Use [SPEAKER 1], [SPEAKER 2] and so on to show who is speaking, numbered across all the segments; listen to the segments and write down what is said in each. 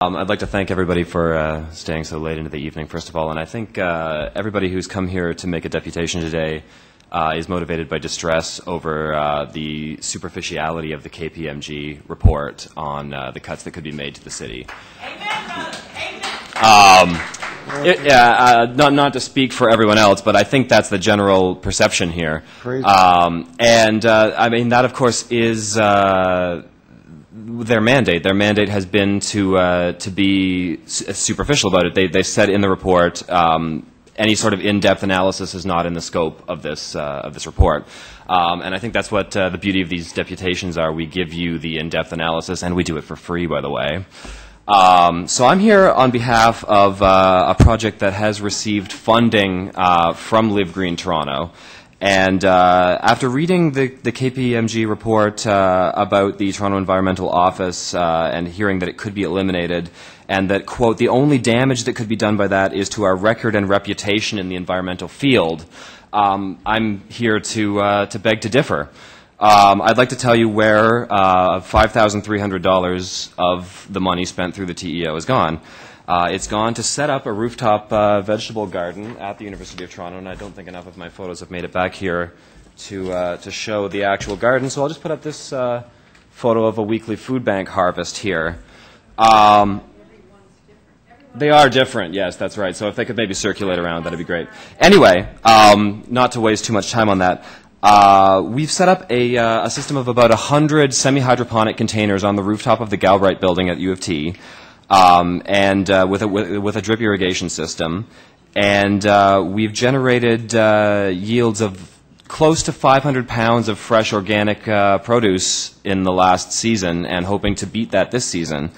[SPEAKER 1] I'd like to thank everybody for staying so late into the evening, first of all, and I think everybody who's come here to make a deputation today is motivated by distress over the superficiality of the KPMG report on the cuts that could be made to the city.
[SPEAKER 2] Amen, brother. Amen.
[SPEAKER 1] Not to speak for everyone else, but I think that's the general perception here. I mean, that, of course, is their mandate. Their mandate has been to be superficial about it. They said in the report any sort of in-depth analysis is not in the scope of this report. And I think that's what the beauty of these deputations are. We give you the in-depth analysis, and we do it for free, by the way. So I'm here on behalf of a project that has received funding from Live Green Toronto. And after reading the KPMG report about the Toronto Environmental Office and hearing that it could be eliminated, and that, quote, the only damage that could be done by that is to our record and reputation in the environmental field, I'm here to beg to differ. I'd like to tell you where $5,300 of the money spent through the TEO is gone. It's gone to set up a rooftop vegetable garden at the University of Toronto, and I don't think enough of my photos have made it back here to show the actual garden. So I'll just put up this photo of a weekly food bank harvest here. They are different, yes, that's right. So if they could maybe circulate around, that'd be great. Anyway, not to waste too much time on that, we've set up a system of about 100 semi-hydroponic containers on the rooftop of the Galbraith building at U of T. With a drip irrigation system, and we've generated yields of close to 500 pounds of fresh organic produce in the last season, and hoping to beat that this season.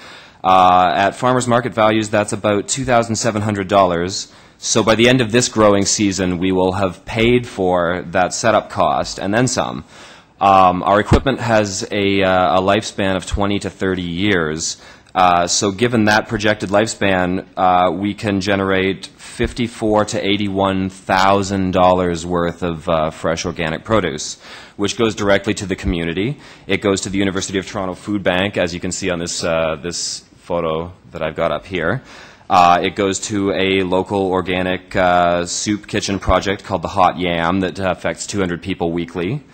[SPEAKER 1] At farmers market values, that's about $2,700. So by the end of this growing season, we will have paid for that setup cost and then some. Our equipment has a lifespan of 20 to 30 years. So given that projected lifespan, we can generate $54,000 to $81,000 worth of fresh organic produce, which goes directly to the community. It goes to the University of Toronto Food Bank, as you can see on this, this photo that I've got up here. It goes to a local organic soup kitchen project called the Hot Yam that affects 200 people weekly.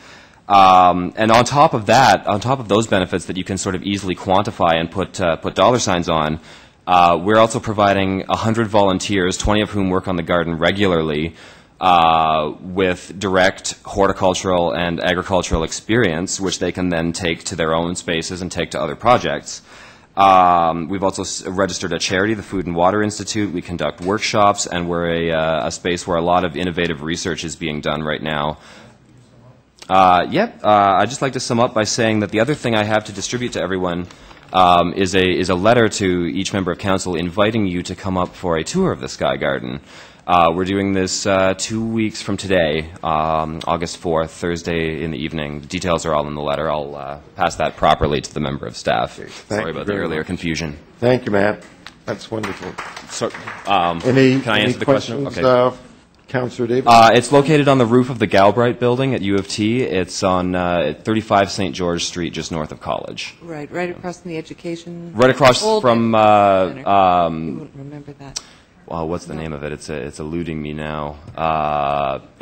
[SPEAKER 1] And on top of that, on top of those benefits that you can sort of easily quantify and put dollar signs on, we're also providing 100 volunteers, 20 of whom work on the garden regularly, with direct horticultural and agricultural experience, which they can then take to their own spaces and take to other projects. We've also registered a charity, the Food and Water Institute. We conduct workshops, and we're a space where a lot of innovative research is being done right now. I'd just like to sum up by saying that the other thing I have to distribute to everyone is a letter to each member of council inviting you to come up for a tour of the Sky Garden. We're doing this 2 weeks from today, August 4th, Thursday in the evening. The details are all in the letter. I'll pass that properly to the member of staff. Sorry about the earlier confusion.
[SPEAKER 3] Thank you, Matt. That's wonderful.
[SPEAKER 1] So,
[SPEAKER 3] can
[SPEAKER 1] I answer the question? Okay.
[SPEAKER 3] Councillor Davis?
[SPEAKER 1] It's located on the roof of the Galbraith building at U of T. It's on 35 St. George Street, just north of College.
[SPEAKER 2] Right across from the education.
[SPEAKER 1] Right across from.
[SPEAKER 2] You won't remember that.
[SPEAKER 1] Well, what's the name of it? It's eluding me now.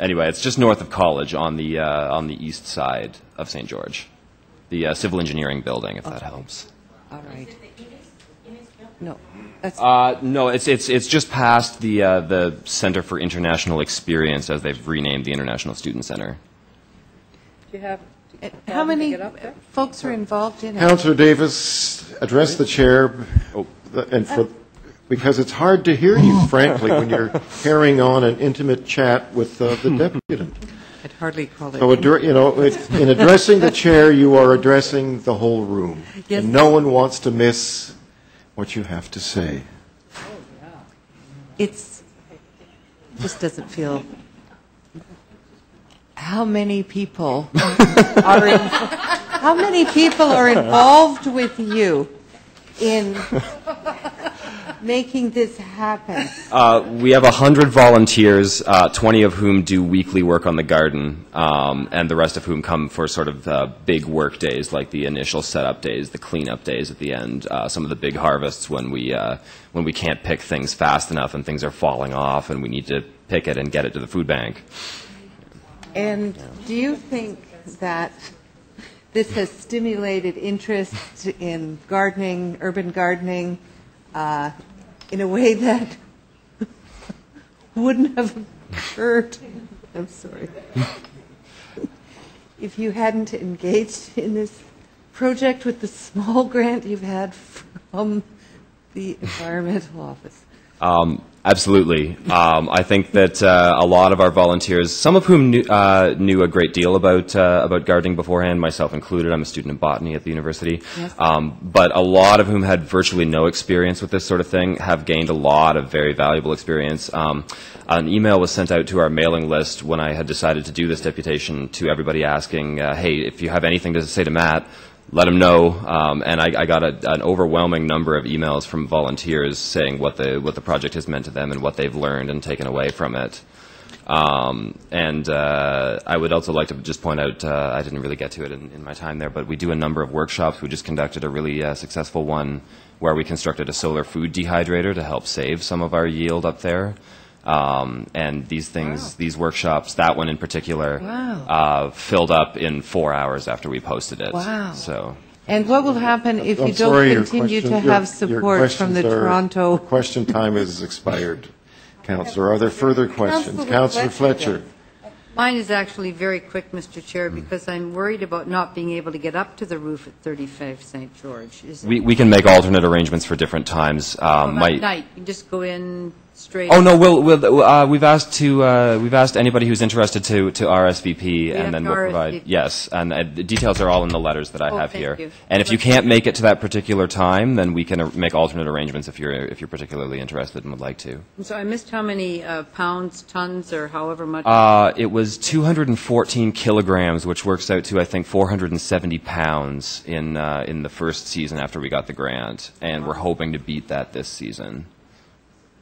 [SPEAKER 1] Anyway, it's just north of College on the east side of St. George, the civil engineering building, if that helps.
[SPEAKER 2] All right. No. That's
[SPEAKER 1] no, it's just past the Center for International Experience, as they've renamed the International Student Center.
[SPEAKER 2] Do you have? How many folks are involved in it?
[SPEAKER 3] Councillor Davis, address the chair, because it's hard to hear you, frankly, when you're carrying on an intimate chat with the deputant.
[SPEAKER 2] I'd hardly call it.
[SPEAKER 3] So, in addressing the chair, you are addressing the whole room.
[SPEAKER 2] Yes.
[SPEAKER 3] And no one wants to miss what you have to say.
[SPEAKER 2] It's just doesn't feel. How many people are involved with you in making this happen?
[SPEAKER 1] We have 100 volunteers, 20 of whom do weekly work on the garden, and the rest of whom come for sort of big work days, like the initial setup days, the cleanup days at the end, some of the big harvests when we can't pick things fast enough and things are falling off and we need to pick it and get it to the food bank.
[SPEAKER 2] And do you think that this has stimulated interest in gardening, urban gardening, in a way that wouldn't have occurred, I'm sorry, if you hadn't engaged in this project with the small grant you've had from the Environmental Office?
[SPEAKER 1] Absolutely. I think that a lot of our volunteers, some of whom knew a great deal about gardening beforehand, myself included. I'm a student in botany at the university.
[SPEAKER 2] Yes.
[SPEAKER 1] But a lot of whom had virtually no experience with this sort of thing have gained a lot of very valuable experience. An email was sent out to our mailing list when I had decided to do this deputation to everybody asking, hey, if you have anything to say to Matt, let them know, and I got an overwhelming number of emails from volunteers saying what the project has meant to them and what they've learned and taken away from it. And I would also like to just point out, I didn't really get to it in my time there, but we do a number of workshops. We just conducted a really successful one where we constructed a solar food dehydrator to help save some of our yield up there. And these things, wow. These workshops, that one in particular, wow. Filled up in 4 hours after we posted it.
[SPEAKER 2] Wow.
[SPEAKER 1] So.
[SPEAKER 2] And what will happen if you don't continue to have support from the Toronto?
[SPEAKER 3] Question time is expired. Councillor, are there further questions? Councillor Fletcher.
[SPEAKER 4] Mine is actually very quick, Mr. Chair, because I'm worried about not being able to get up to the roof at 35 St. George.
[SPEAKER 1] We can make alternate arrangements for different times.
[SPEAKER 4] At night, you just go in straight.
[SPEAKER 1] Oh no, we've asked anybody who's interested to RSVP, and then we'll provide. Yes, and the details are all in the letters that I have here.
[SPEAKER 4] You.
[SPEAKER 1] And if you can't make it to that particular time, then we can make alternate arrangements if you're particularly interested and would like to.
[SPEAKER 4] So I missed how many pounds, tons, or however much.
[SPEAKER 1] It was 214 kilograms, which works out to I think 470 pounds in the first season after we got the grant, and we're hoping to beat that this season.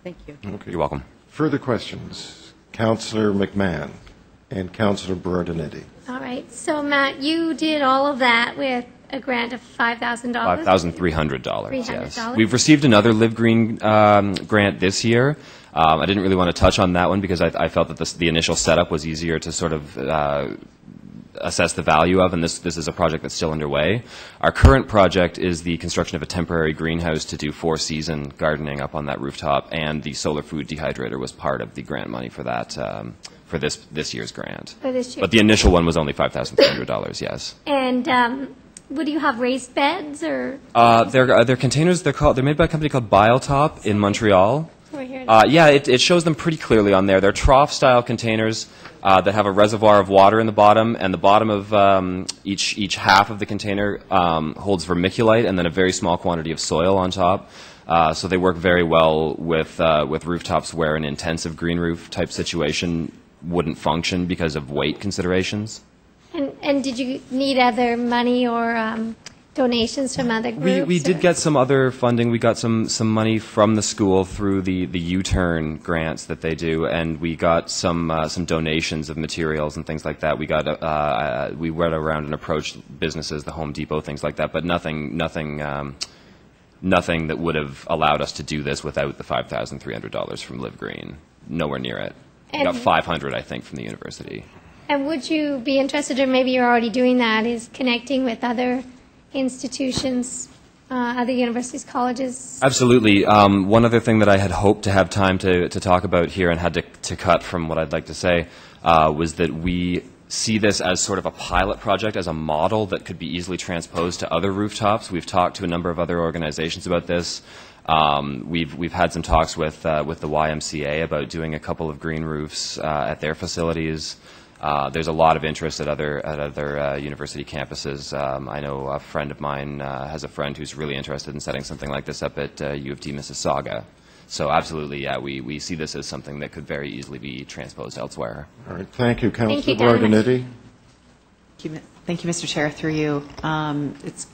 [SPEAKER 4] Thank you.
[SPEAKER 3] Okay.
[SPEAKER 1] You're welcome.
[SPEAKER 3] Further questions? Councillor McMahon and Councillor Berardinetti.
[SPEAKER 5] All right. So, Matt, you did all of that with a grant of $5,000?
[SPEAKER 1] $5,300, yes. We've received another Live Green grant this year. I didn't really want to touch on that one because I felt that the initial setup was easier to sort of assess the value of, and this is a project that's still underway. Our current project is the construction of a temporary greenhouse to do 4-season gardening up on that rooftop, and the solar food dehydrator was part of the grant money for that, for this year's grant.
[SPEAKER 5] For this year.
[SPEAKER 1] But the initial one was only $5,300, yes.
[SPEAKER 5] And would you have raised beds or?
[SPEAKER 1] They're containers. They're made by a company called Biotop in Montreal. Yeah, it shows them pretty clearly on there. They're trough-style containers that have a reservoir of water in the bottom, and the bottom of each half of the container holds vermiculite and then a very small quantity of soil on top. So they work very well with rooftops where an intensive green roof type situation wouldn't function because of weight considerations.
[SPEAKER 5] And did you need other money or donations from other groups?
[SPEAKER 1] We did get some other funding. We got some money from the school through the U-turn grants that they do, and we got some donations of materials and things like that. We got we went around and approached businesses, the Home Depot, things like that, but nothing that would have allowed us to do this without the $5,300 from Live Green. Nowhere near it. We got $500, I think, from the university.
[SPEAKER 5] And would you be interested, or maybe you're already doing that, is connecting with other institutions, other universities, colleges?
[SPEAKER 1] Absolutely. One other thing that I had hoped to have time to talk about here and had to cut from what I'd like to say was that we see this as sort of a pilot project, as a model that could be easily transposed to other rooftops. We've talked to a number of other organizations about this. We've had some talks with the YMCA about doing a couple of green roofs at their facilities. There's a lot of interest at other university campuses. I know a friend of mine has a friend who's really interested in setting something like this up at U of T Mississauga. So absolutely, yeah, we see this as something that could very easily be transposed elsewhere.
[SPEAKER 3] All right, thank you, Councillor Berardinetti.
[SPEAKER 6] Thank you, Mr. Chair. Through you,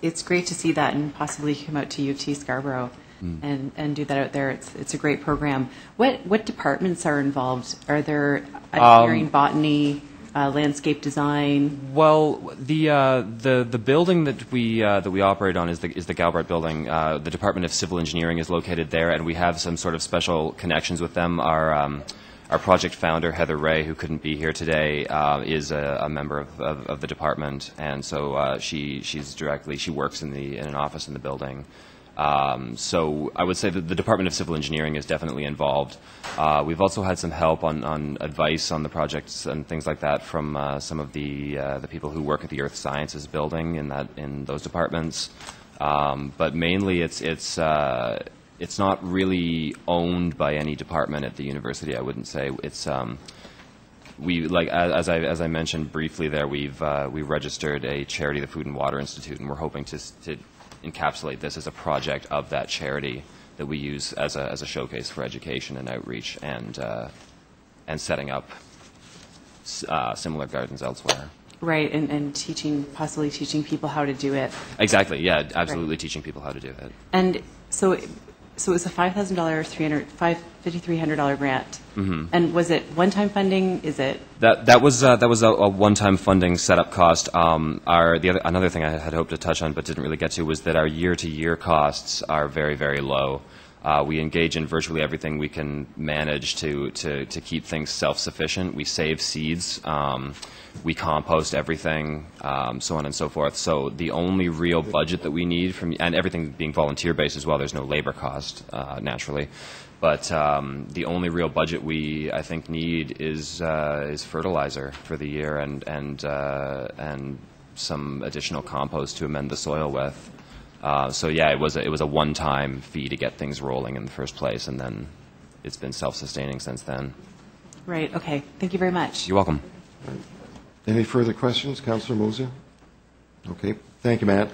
[SPEAKER 6] it's great to see that and possibly come out to UT Scarborough. and do that out there. It's a great program. What departments are involved? Are there engineering, botany, landscape design?
[SPEAKER 1] Well, the building that we operate on is the Galbraith building. The Department of Civil Engineering is located there, and we have some sort of special connections with them. Our project founder, Heather Ray, who couldn't be here today, is a member of the department, and so she works in an office in the building. So I would say that the Department of Civil Engineering is definitely involved. We've also had some help on advice on the projects and things like that from some of the people who work at the Earth Sciences building in those departments. But mainly it's not really owned by any department at the university. I wouldn't say it's. As I mentioned briefly there, we registered a charity, the Food and Water Institute, and we're hoping to encapsulate this as a project of that charity that we use as a showcase for education and outreach and setting up similar gardens elsewhere.
[SPEAKER 6] Right, and possibly teaching people how to do it.
[SPEAKER 1] Exactly. Yeah, absolutely, teaching people how to do it.
[SPEAKER 6] And so it was a $5,000, $5,300 grant. Mm-hmm. And was it one-time funding? Is it
[SPEAKER 1] that was a one-time funding setup cost. Another thing I had hoped to touch on but didn't really get to was that our year-to-year costs are very, very low. We engage in virtually everything we can manage to keep things self-sufficient. We save seeds. We compost everything, so on and so forth. So the only real budget that we need and everything being volunteer-based as well, there's no labor cost, naturally. But the only real budget I think need is fertilizer for the year and some additional compost to amend the soil with. So yeah, it was a one-time fee to get things rolling in the first place, and then it's been self-sustaining since then.
[SPEAKER 6] Right. Okay. Thank you very much.
[SPEAKER 1] You're welcome.
[SPEAKER 3] Any further questions, Councillor Moser? Okay. Thank you, Matt.